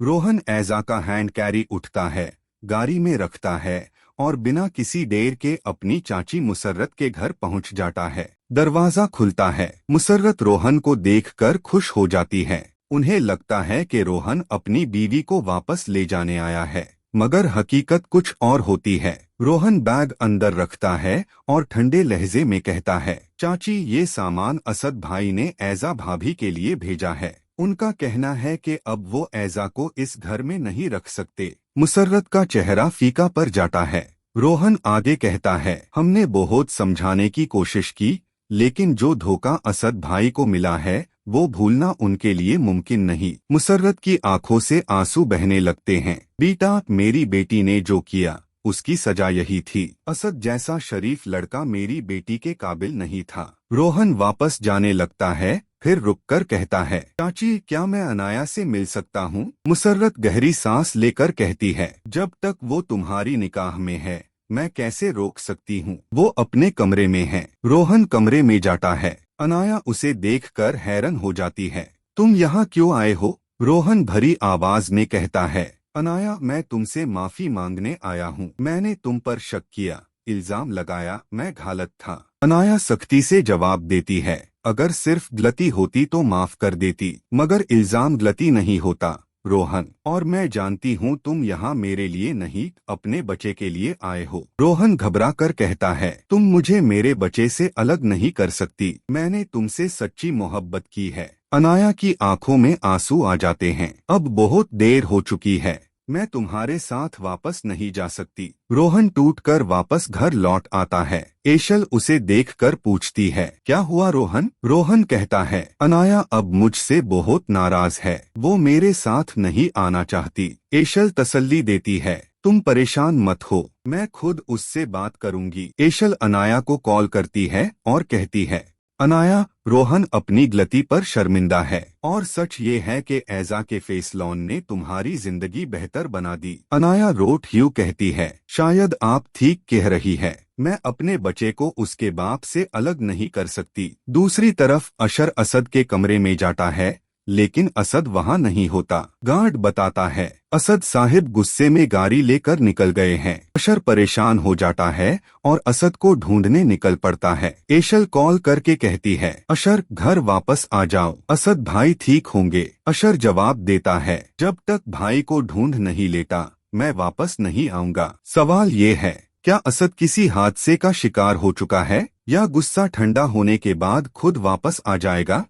रोहन ऐजा का hand carry उठता है, गाड़ी में रखता है और बिना किसी देर के अपनी चाची मुसर्रत के घर पहुंच जाता है। दरवाजा खुलता है। मुसर्रत रोहन को देखकर खुश हो जाती है। उन्हें लगता है कि रोहन अपनी बीवी को वापस ले जाने आया है, मगर हकीकत कुछ और होती है। रोहन बैग अंदर रखता है और ठंडे लहजे में कहता है, चाची ये सामान असद भाई ने ऐजा भाभी के लिए भेजा है। उनका कहना है कि अब वो ऐजा को इस घर में नहीं रख सकते। मुसर्रत का चेहरा फीका पड़ जाता है। रोहन आगे कहता है, हमने बहुत समझाने की कोशिश की, लेकिन जो धोखा असद भाई को मिला है वो भूलना उनके लिए मुमकिन नहीं। मुसर्रत की आंखों से आंसू बहने लगते हैं। बेटा, मेरी बेटी ने जो किया उसकी सजा यही थी। असद जैसा शरीफ लड़का मेरी बेटी के काबिल नहीं था। रोहन वापस जाने लगता है, फिर रुककर कहता है, चाची क्या मैं अनाया से मिल सकता हूँ? मुसर्रत गहरी सांस लेकर कहती है, जब तक वो तुम्हारी निकाह में है मैं कैसे रोक सकती हूँ? वो अपने कमरे में है। रोहन कमरे में जाता है। अनाया उसे देखकर हैरान हो जाती है। तुम यहाँ क्यों आए हो? रोहन भरी आवाज में कहता है, अनाया मैं तुमसे माफी मांगने आया हूँ। मैंने तुम पर शक किया, इल्जाम लगाया, मैं गलत था। अनाया सख्ती से जवाब देती है, अगर सिर्फ गलती होती तो माफ कर देती, मगर इल्जाम गलती नहीं होता रोहन, और मैं जानती हूँ तुम यहाँ मेरे लिए नहीं अपने बच्चे के लिए आए हो। रोहन घबरा कर कहता है, तुम मुझे मेरे बच्चे से अलग नहीं कर सकती। मैंने तुमसे सच्ची मोहब्बत की है। अनाया की आंखों में आंसू आ जाते हैं। अब बहुत देर हो चुकी है, मैं तुम्हारे साथ वापस नहीं जा सकती। रोहन टूटकर वापस घर लौट आता है। एशल उसे देखकर पूछती है, क्या हुआ रोहन? रोहन कहता है, अनाया अब मुझसे बहुत नाराज है, वो मेरे साथ नहीं आना चाहती। एशल तसल्ली देती है, तुम परेशान मत हो, मैं खुद उससे बात करूंगी। एशल अनाया को कॉल करती है और कहती है, अनाया, रोहन अपनी गलती पर शर्मिंदा है और सच ये है कि ऐजा के फैसलों ने तुम्हारी जिंदगी बेहतर बना दी। अनाया रोट ह्यू कहती है, शायद आप ठीक कह रही है, मैं अपने बच्चे को उसके बाप से अलग नहीं कर सकती। दूसरी तरफ अशर असद के कमरे में जाता है, लेकिन असद वहाँ नहीं होता। गार्ड बताता है, असद साहिब गुस्से में गाड़ी लेकर निकल गए हैं। अशर परेशान हो जाता है और असद को ढूंढने निकल पड़ता है। एशल कॉल करके कहती है, अशर घर वापस आ जाओ, असद भाई ठीक होंगे। अशर जवाब देता है, जब तक भाई को ढूंढ नहीं लेता मैं वापस नहीं आऊंगा। सवाल ये है, क्या असद किसी हादसे का शिकार हो चुका है या गुस्सा ठंडा होने के बाद खुद वापस आ जाएगा?